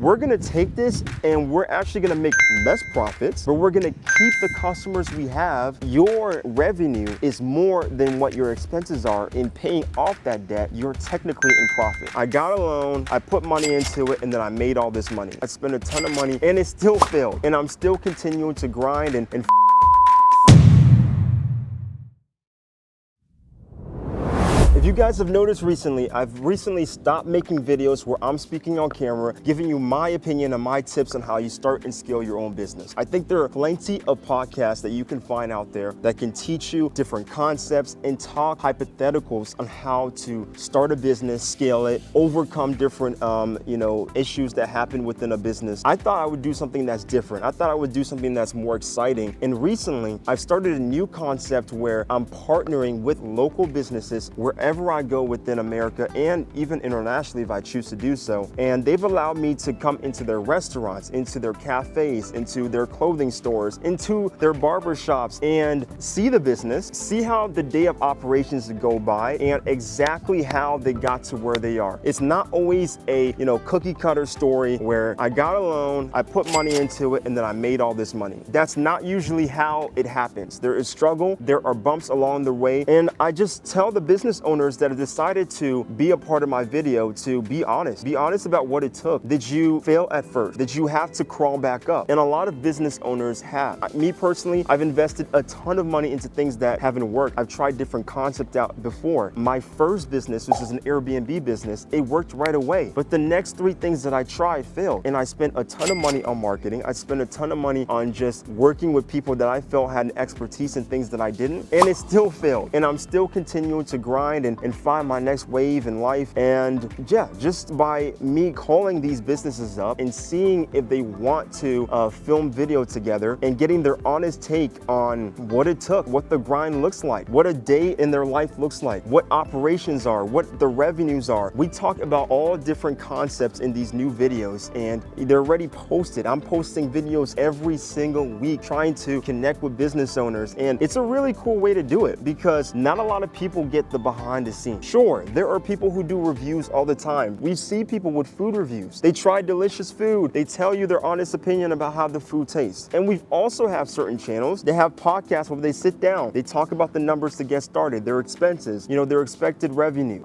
We're gonna take this and we're actually gonna make less profits, but we're gonna keep the customers we have. Your revenue is more than what your expenses are. In paying off that debt, you're technically in profit. I got a loan, I put money into it, and then I made all this money. I spent a ton of money and it still failed. And I'm still continuing to grind and if you guys have noticed recently, I've recently stopped making videos where I'm speaking on camera, giving you my opinion and my tips on how you start and scale your own business. I think there are plenty of podcasts that you can find out there that can teach you different concepts and talk hypotheticals on how to start a business, scale it, overcome different issues that happen within a business. I thought I would do something that's different. I thought I would do something that's more exciting. And recently, I've started a new concept where I'm partnering with local businesses wherever I go within America and even internationally if I choose to do so. And they've allowed me to come into their restaurants, into their cafes, into their clothing stores, into their barber shops and see the business, see how the day of operations go by and exactly how they got to where they are. It's not always a cookie cutter story where I got a loan, I put money into it, and then I made all this money. That's not usually how it happens. There is struggle, there are bumps along the way, and I just tell the business owners that have decided to be a part of my video to be honest. Be honest about what it took. Did you fail at first? Did you have to crawl back up? And a lot of business owners have. Me personally, I've invested a ton of money into things that haven't worked. I've tried different concepts out before. My first business, which is an Airbnb business, it worked right away. But the next 3 things that I tried failed. And I spent a ton of money on marketing. I spent a ton of money on just working with people that I felt had an expertise in things that I didn't. And it still failed. And I'm still continuing to grind and find my next wave in life. And yeah, just by me calling these businesses up and seeing if they want to film video together and getting their honest take on what it took, what the grind looks like, what a day in their life looks like, what operations are, what the revenues are. We talk about all different concepts in these new videos and they're already posted. I'm posting videos every single week trying to connect with business owners. And it's a really cool way to do it because not a lot of people get the behind the scenes. Sure, there are people who do reviews all the time. We see people with food reviews. They try delicious food. They tell you their honest opinion about how the food tastes. And we also have certain channels. They have podcasts where they sit down. They talk about the numbers to get started, their expenses, their expected revenue,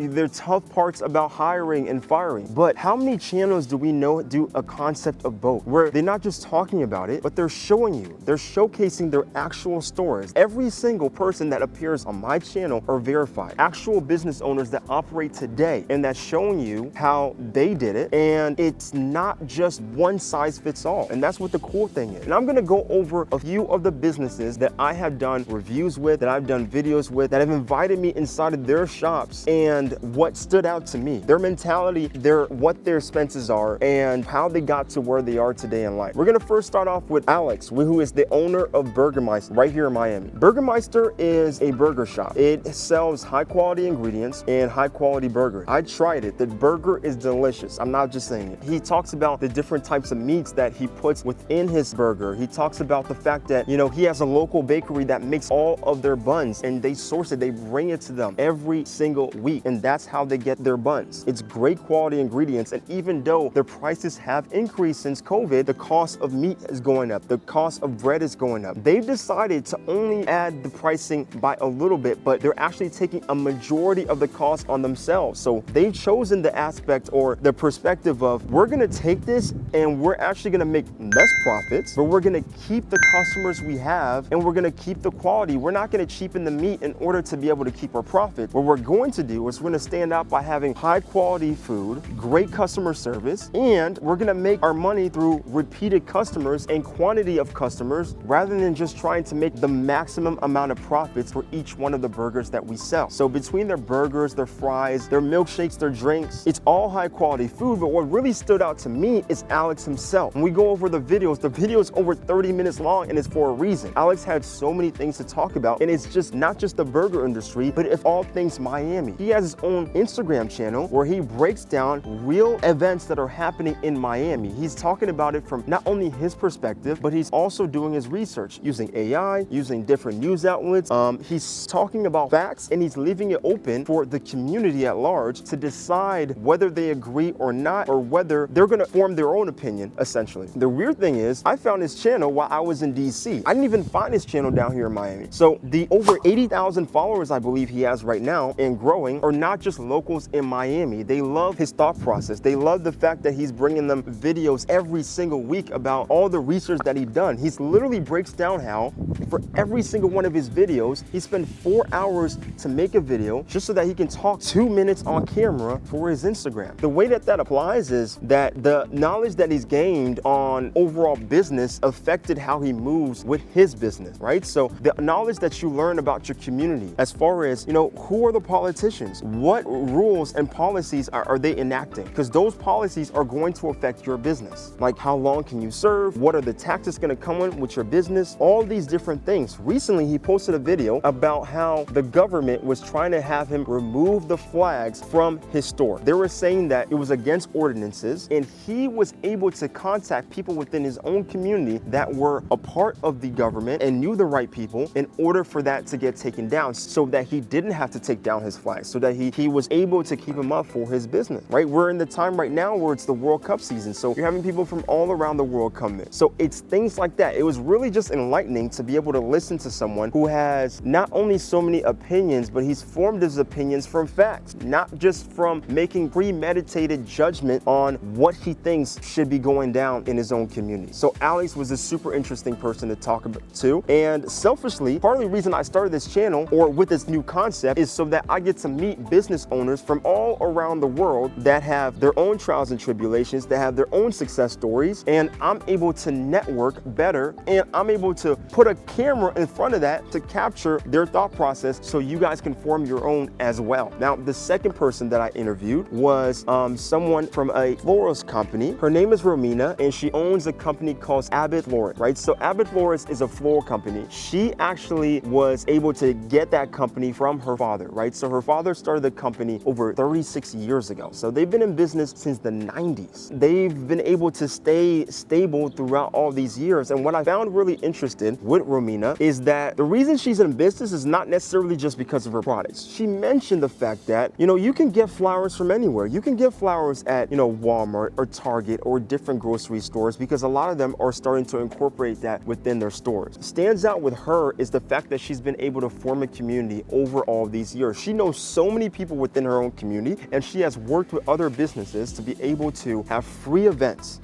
their tough parts about hiring and firing. But how many channels do we know do a concept of both, where they're not just talking about it, but they're showing you, they're showcasing their actual stores. Every single person that appears on my channel are verified. Actual business owners that operate today and that's showing you how they did it. And it's not just one size fits all. And that's what the cool thing is. And I'm gonna go over a few of the businesses that I have done reviews with, that I've done videos with, that have invited me inside of their shops and what stood out to me, their mentality, what their expenses are and how they got to where they are today in life. We're gonna first start off with Alex, who is the owner of Burgermeister right here in Miami. Burgermeister is a burger shop. It sells high quality ingredients and high quality burgers. I tried it. The burger is delicious. I'm not just saying it. He talks about the different types of meats that he puts within his burger. He talks about the fact that, he has a local bakery that makes all of their buns and they source it. They bring it to them every single week. And that's how they get their buns. It's great quality ingredients. And even though their prices have increased since COVID, the cost of meat is going up. The cost of bread is going up. They've decided to only add the pricing by a little bit, but they're actually taking a majority of the cost on themselves. So they've chosen the aspect or the perspective of, we're gonna take this and we're actually gonna make less profits, but we're gonna keep the customers we have and we're gonna keep the quality. We're not gonna cheapen the meat in order to be able to keep our profit. What we're going to do is we're gonna stand out by having high quality food, great customer service, and we're gonna make our money through repeated customers and quantity of customers rather than just trying to make the maximum amount of profits for each one of the burgers that we sell. So between their burgers, their fries, their milkshakes, their drinks, it's all high quality food. But what really stood out to me is Alex himself. When we go over the video's over 30 minutes long and it's for a reason. Alex had so many things to talk about and it's just not just the burger industry, but it's all things Miami. He has his own Instagram channel where he breaks down real events that are happening in Miami. He's talking about it from not only his perspective, but he's also doing his research using AI, using different news outlets. He's talking about facts and he's leaving leaving it open for the community at large to decide whether they agree or not, or whether they're gonna form their own opinion, essentially. The weird thing is, I found his channel while I was in DC. I didn't even find his channel down here in Miami. So the over 80,000 followers I believe he has right now and growing are not just locals in Miami. They love his thought process. They love the fact that he's bringing them videos every single week about all the research that he's done. He's literally breaks down how for every single one of his videos, he spent 4 hours to make a video just so that he can talk 2 minutes on camera for his Instagram. The way that that applies is that the knowledge that he's gained on overall business affected how he moves with his business, right? So the knowledge that you learn about your community, as far as, you know, who are the politicians? What rules and policies are they enacting? Because those policies are going to affect your business. Like, how long can you serve? What are the taxes going to come in with your business? All these different things. Recently, he posted a video about how the government was trying to have him remove the flags from his store. They were saying that it was against ordinances, and he was able to contact people within his own community that were a part of the government and knew the right people in order for that to get taken down, so that he didn't have to take down his flags, so that he was able to keep him up for his business, right? We're in the time right now where it's the World Cup season, so you're having people from all around the world come in. So it's things like that. It was really just enlightening to be able to listen to someone who has not only so many opinions, but he's formed his opinions from facts, not just from making premeditated judgment on what he thinks should be going down in his own community. So Alex was a super interesting person to talk about too. And selfishly, part of the reason I started this channel, or with this new concept, is so that I get to meet business owners from all around the world that have their own trials and tribulations, that have their own success stories, and I'm able to network better, and I'm able to put a camera in front of that to capture their thought process so you guys can form your own as well. Now, the second person that I interviewed was someone from a florist company. Her name is Romina, and she owns a company called Abbott Florist, right? So Abbott Florist is a floral company. She actually was able to get that company from her father, right? So her father started the company over 36 years ago. So they've been in business since the 90s. They've been able to stay stable throughout all these years. And what I found really interesting with Romina is that the reason she's in business is not necessarily just because of her products. She mentioned the fact that, you know, you can get flowers from anywhere. You can get flowers at, you know, Walmart or Target or different grocery stores, because a lot of them are starting to incorporate that within their stores. Stands out with her is the fact that she's been able to form a community over all these years. She knows so many people within her own community, and she has worked with other businesses to be able to have free events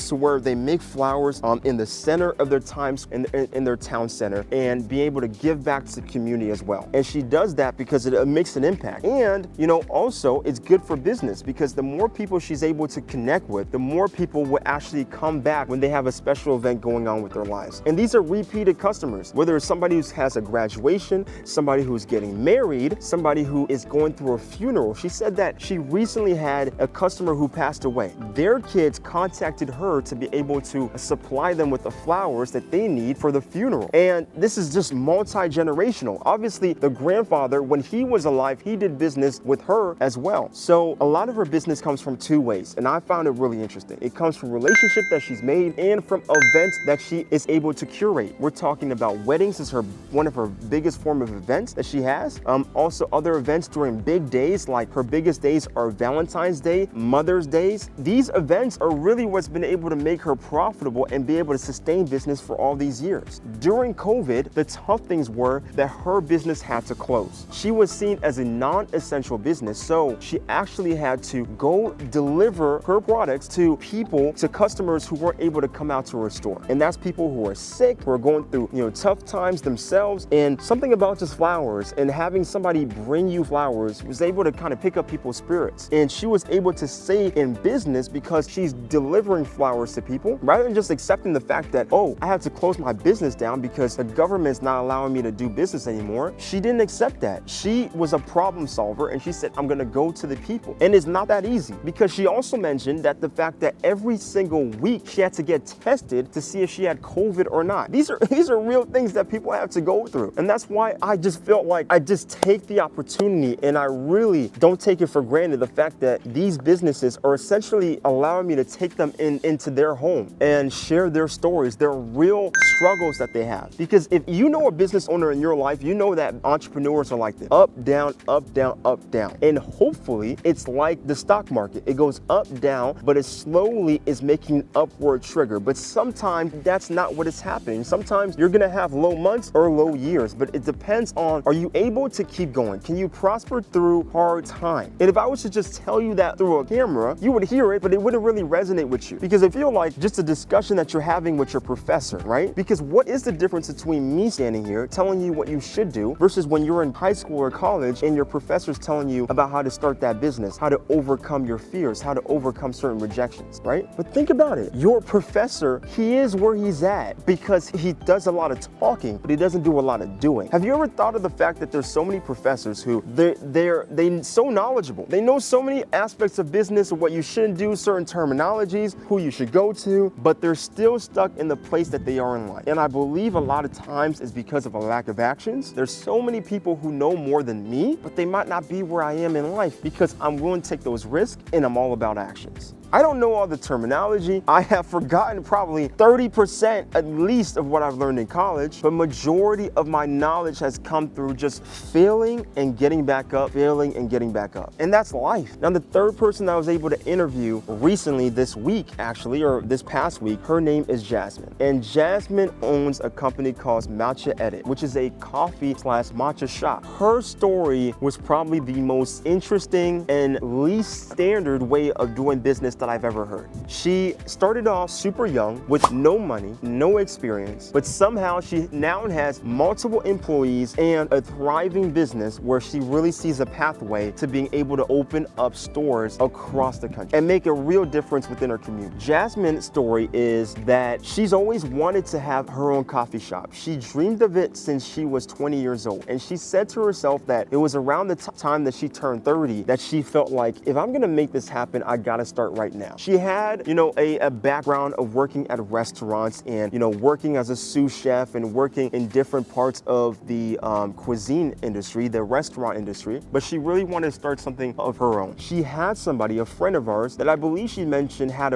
to where they make flowers in the center of their times in their town center, and be able to give back to the community as well. And she does that because it makes an impact. And, you know, also it's good for business, because the more people she's able to connect with, the more people will actually come back when they have a special event going on with their lives. And these are repeated customers, whether it's somebody who has a graduation, somebody who's getting married, somebody who is going through a funeral. She said that she recently had a customer who passed away. Their kids contacted her to be able to supply them with the flowers that they need for the funeral. And this is just multi-generational. Obviously, the grandfather, when he was alive, he did business with her as well. So a lot of her business comes from two ways, and I found it really interesting. It comes from relationship that she's made and from events that she is able to curate. We're talking about weddings is one of her biggest form of events that she has. Also other events during big days, like her biggest days are Valentine's Day, Mother's Days. These events are really what's been able to make her profitable and be able to sustain business for all these years. During COVID, the tough things were that her business had to close. She was seen as a non-essential business, so she actually had to go deliver her products to people, to customers who weren't able to come out to her store. And that's people who are sick, who are going through, you know, tough times themselves. And something about just flowers and having somebody bring you flowers was able to kind of pick up people's spirits. And she was able to stay in business because she's delivering flowers to people, rather than just accepting the fact that, oh, I have to close my business down because the government's not allowing me to do business anymore. She didn't accept that. She was a problem solver, and she said, I'm gonna go to the people. And it's not that easy, because she also mentioned that the fact that every single week she had to get tested to see if she had COVID or not. These are real things that people have to go through. And that's why I just felt like I just take the opportunity, and I really don't take it for granted, the fact that these businesses are essentially allowing me to take them into their home and share their stories, their real struggles that they have. Because if you know a business owner in your life, you know that entrepreneurs are like like this. Up, down, up, down, up, down. And hopefully it's like the stock market. It goes up, down, but it slowly is making an upward trigger. But sometimes that's not what is happening. Sometimes you're gonna have low months or low years, but it depends on, are you able to keep going? Can you prosper through hard time? And if I was to just tell you that through a camera, you would hear it, but it wouldn't really resonate with you, because I feel like just a discussion that you're having with your professor, right? Because what is the difference between me standing here telling you what you should do versus when you're in high school or college and your professor's telling you about how to start that business, how to overcome your fears, how to overcome certain rejections, right? But think about it. Your professor, he is where he's at because he does a lot of talking, but he doesn't do a lot of doing. Have you ever thought of the fact that there's so many professors who they're so knowledgeable. They know so many aspects of business, of what you shouldn't do, certain terminologies, who you should go to, but they're still stuck in the place that they are in life. And I believe a lot of times is because of a lack of actions. There's so many people who know more than me, but they might not be where I am in life because I'm willing to take those risks and I'm all about actions. I don't know all the terminology. I have forgotten probably 30% at least of what I've learned in college, but majority of my knowledge has come through just failing and getting back up, failing and getting back up. And that's life. Now, the third person I was able to interview recently this week, actually, or this past week, her name is Jasmine. And Jasmine owns a company called Matcha Edit, which is a coffee / matcha shop. Her story was probably the most interesting and least standard way of doing business that I've ever heard. She started off super young with no money, no experience, but somehow she now has multiple employees and a thriving business where she really sees a pathway to being able to open up stores across the country and make a real difference within her community. Jasmine's story is that she's always wanted to have her own coffee shop. She dreamed of it since she was 20 years old. And she said to herself that it was around the time that she turned 30 that she felt like, if I'm gonna make this happen, I gotta start right now. She had, a background of working at restaurants and, working as a sous chef and working in different parts of the cuisine industry, the restaurant industry, but she really wanted to start something of her own. She had somebody, a friend of ours, that I believe she mentioned had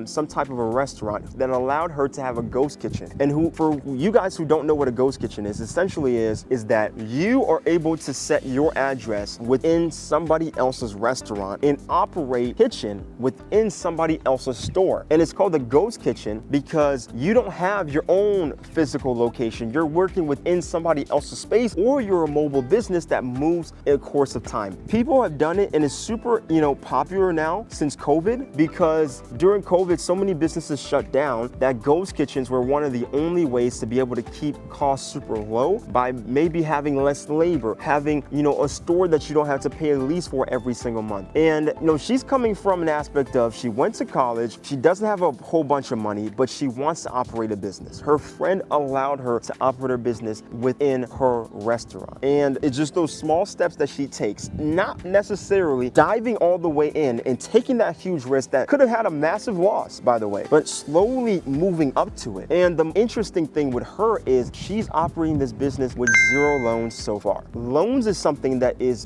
some type of a restaurant that allowed her to have a ghost kitchen. And who, for you guys who don't know what a ghost kitchen is, essentially is that you are able to set your address within somebody else's restaurant and operate kitchen within somebody else's store. And it's called the ghost kitchen because you don't have your own physical location. You're working within somebody else's space, or you're a mobile business that moves in a course of time. People have done it and it's super, popular now since COVID, because during COVID, so many businesses shut down that ghost kitchens were one of the only ways to be able to keep costs super low by maybe having less labor, having, a store that you don't have to pay a lease for every single month. And, she's coming from an aspect of, she went to college, she doesn't have a whole bunch of money, but she wants to operate a business. Her friend allowed her to operate her business within her restaurant. And it's just those small steps that she takes, not necessarily diving all the way in and taking that huge risk that could have had a massive loss, by the way, but slowly moving up to it. And the interesting thing with her is she's operating this business with 0 loans so far. Loans is something that is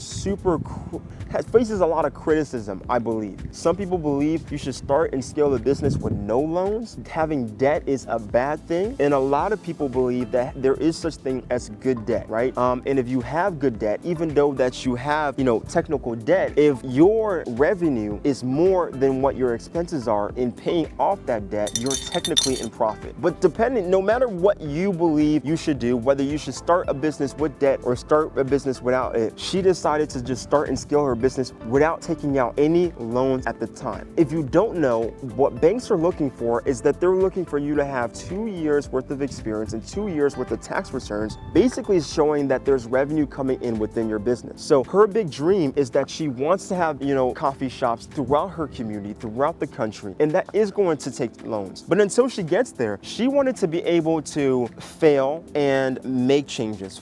faces a lot of criticism, I believe. Some people believe you should start and scale the business with no loans. Having debt is a bad thing. And a lot of people believe that there is such thing as good debt, right? And if you have good debt, even though that you have, technical debt, if your revenue is more than what your expenses are in paying off that debt, you're technically in profit. But no matter what you believe you should do, whether you should start a business with debt or start a business without it, she decided to just start and scale her business without taking out any loans at the time. If you don't know, what banks are looking for is that they're looking for you to have 2 years worth of experience and 2 years worth of tax returns, basically showing that there's revenue coming in within your business. So her big dream is that she wants to have, coffee shops throughout her community, throughout the country, and that is going to take loans. But until she gets there, she wanted to be able to fail and make changes,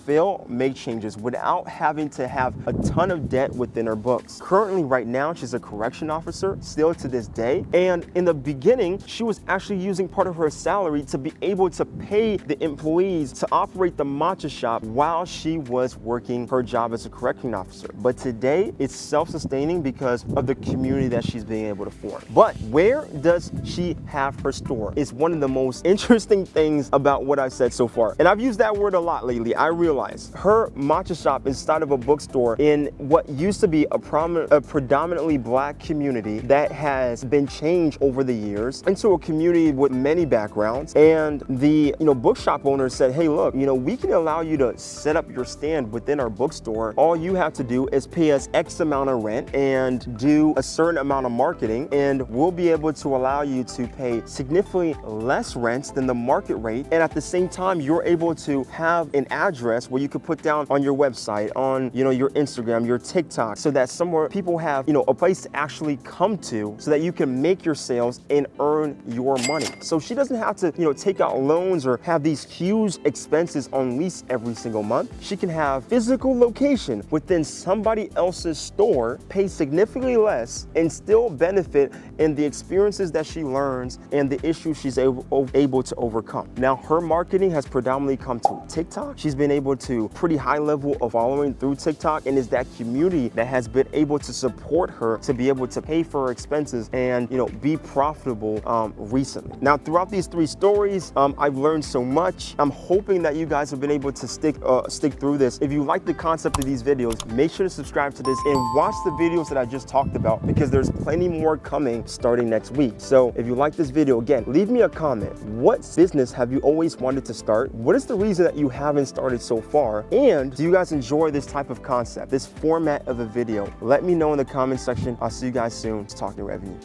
without having to have a ton of debt within her books. Currently, right now, she's a correction officer. Still to to this day. And in the beginning, she was actually using part of her salary to be able to pay the employees to operate the matcha shop while she was working her job as a correcting officer. But today, it's self-sustaining because of the community that she's being able to form. But where does she have her store? It's one of the most interesting things about what I've said so far. And I've used that word a lot lately. I realize her matcha shop is inside of a bookstore in what used to be a predominantly Black community that has been changed over the years into a community with many backgrounds. And the bookshop owner said, hey, look, we can allow you to set up your stand within our bookstore. All you have to do is pay us X amount of rent and do a certain amount of marketing, and we'll be able to allow you to pay significantly less rents than the market rate. And at the same time, you're able to have an address where you could put down on your website, on your Instagram, your TikTok, so that somewhere people have a place to actually come to so that you can make your sales and earn your money. So she doesn't have to take out loans or have these huge expenses on lease every single month. She can have physical location within somebody else's store, pay significantly less, and still benefit in the experiences that she learns and the issues she's able to overcome. Now, her marketing has predominantly come to TikTok. She's been able to pretty high level of following through TikTok, and is that community that has been able to support her to be able to pay for her expenses and be profitable recently. Now, throughout these 3 stories, I've learned so much. I'm hoping that you guys have been able to stick through this. If you like the concept of these videos, make sure to subscribe to this and watch the videos that I just talked about, because there's plenty more coming starting next week. So if you like this video, again, leave me a comment. What business have you always wanted to start? What is the reason that you haven't started so far? And do you guys enjoy this type of concept, this format of a video? Let me know in the comment section. I'll see you guys soon. Talking revenue.